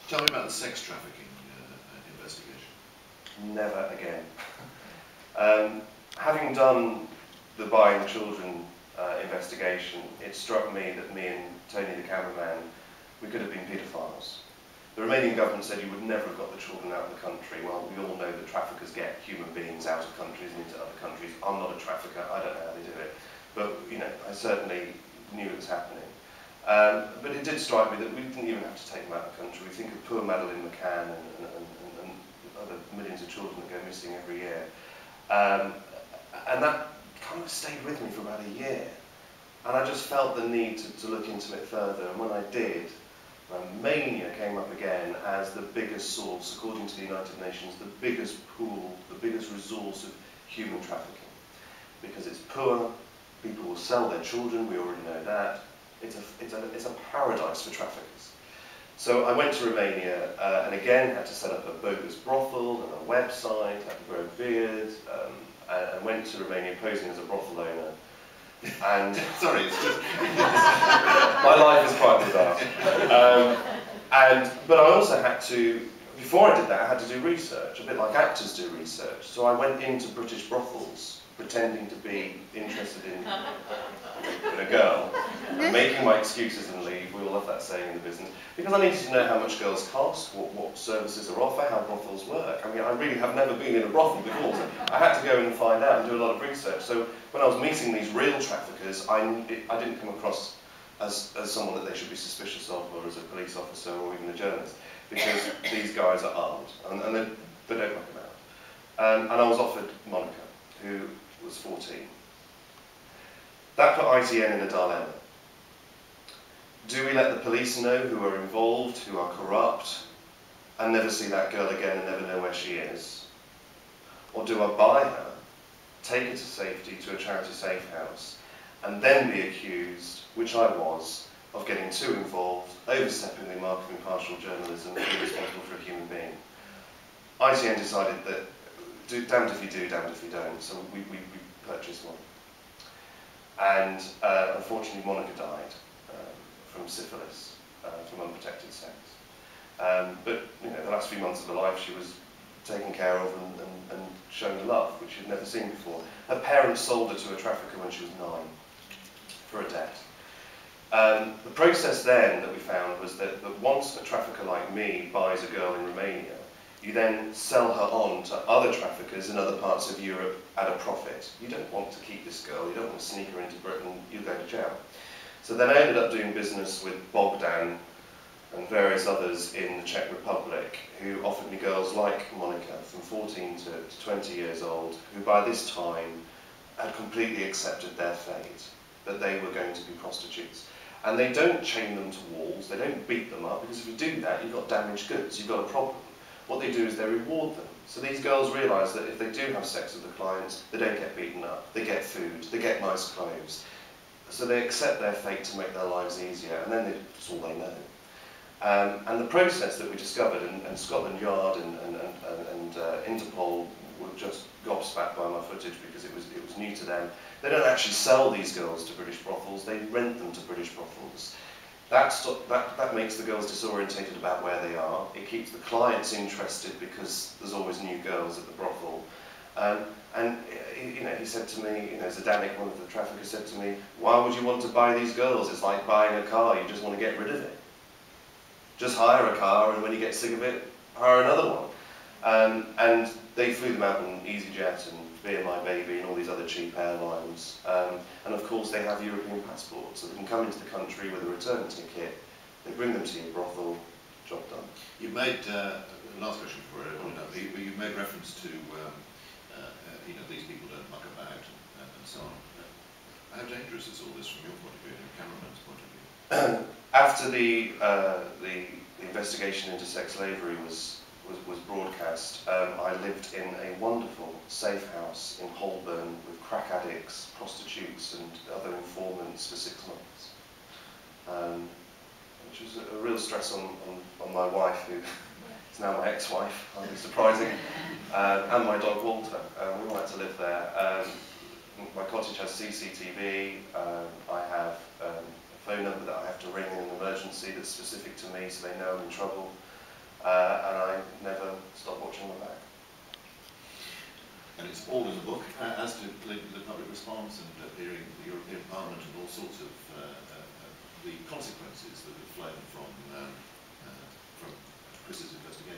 Tell me about the sex trafficking investigation. Never again. Having done the buying children investigation, it struck me that me and Tony the cameraman, we could have been paedophiles. The Romanian government said you would never have got the children out of the country. Well, we all know that traffickers get human beings out of countries and into other countries. I'm not a trafficker, I don't know how they do it. But, you know, I certainly knew it was happening. But it did strike me that we didn't even have to take them out of the country. We think of poor Madeleine McCann and other millions of children that go missing every year. And that kind of stayed with me for about a year. And I just felt the need to look into it further. And when I did, Romania came up again as the biggest source, according to the United Nations, the biggest pool, the biggest resource of human trafficking. Because it's poor, people will sell their children, we already know that. It's a paradise for traffickers. So I went to Romania and again had to set up a bogus brothel and a website, had to grow a beard, and went to Romania posing as a brothel owner. And sorry, it's just my life is quite bizarre. But I also had to, before I did that, I had to do research, a bit like actors do research. So I went into British brothels, pretending to be interested in a girl, and making my excuses and leave. We all love that saying in the business, because I needed to know how much girls cost, what services are offered, how brothels work. I mean, I really have never been in a brothel before, so I had to go in and find out and do a lot of research. So when I was meeting these real traffickers, I didn't come across as someone that they should be suspicious of, or as a police officer, or even a journalist, because these guys are armed, and they don't muck about. And I was offered Monica, who was 14. That put ITN in a dilemma. Do we let the police know who are involved, who are corrupt, and never see that girl again and never know where she is? Or do I buy her, take her to safety to a charity safe house, and then be accused, which I was, of getting too involved, overstepping the mark of impartial journalism, and being responsible for a human being? ITN decided that, damned if you do, damned if you don't, so we purchased one. And unfortunately Monica died from syphilis, from unprotected sex. But you know, the last few months of her life she was taken care of and shown love, which she'd never seen before. Her parents sold her to a trafficker when she was 9 for a debt. The process then that we found was that once a trafficker like me buys a girl in Romania, you then sell her on to other traffickers in other parts of Europe at a profit. You don't want to keep this girl, you don't want to sneak her into Britain, you'll go to jail. So then I ended up doing business with Bogdan and various others in the Czech Republic who offered me girls like Monica from 14 to 20 years old, who by this time had completely accepted their fate, that they were going to be prostitutes. And they don't chain them to walls, they don't beat them up, because if you do that, you've got damaged goods, you've got a problem. What they do is they reward them. So these girls realise that if they do have sex with the clients, they don't get beaten up, they get food, they get nice clothes. So they accept their fate to make their lives easier, and then that's all they know. And the process that we discovered, and Scotland Yard and Interpol were just gobsmacked by my footage because it was new to them. They don't actually sell these girls to British brothels, they rent them to British brothels. That makes the girls disorientated about where they are. It keeps the clients interested because there's always new girls at the brothel. And you know, he said to me, you know, Zdanek, one of the traffickers, said to me, "Why would you want to buy these girls? It's like buying a car, you just want to get rid of it. Just hire a car, and when you get sick of it, hire another one." And they flew them out on EasyJet and Be My Baby and all these other cheap airlines. And of course they have European passports, so they can come into the country with a return ticket, they bring them to your brothel, job done. You made, last question before I open it up, you made reference to, you know, these people don't muck about and so on. How dangerous is all this from your point of view and your cameraman's point of view? After the investigation into sex slavery was broadcast, I lived in a wonderful safe house in Holborn with crack addicts, prostitutes and other informants for 6 months, which was a real stress on my wife, who is now my ex-wife, hardly surprising, and my dog Walter. We all had to live there. My cottage has CCTV, I have a phone number that I have to ring in an emergency that's specific to me so they know I'm in trouble. and I never stopped watching them back. And it's all in the book, as to the public response and appearing in the European Parliament and all sorts of the consequences that have flown from Chris's investigation.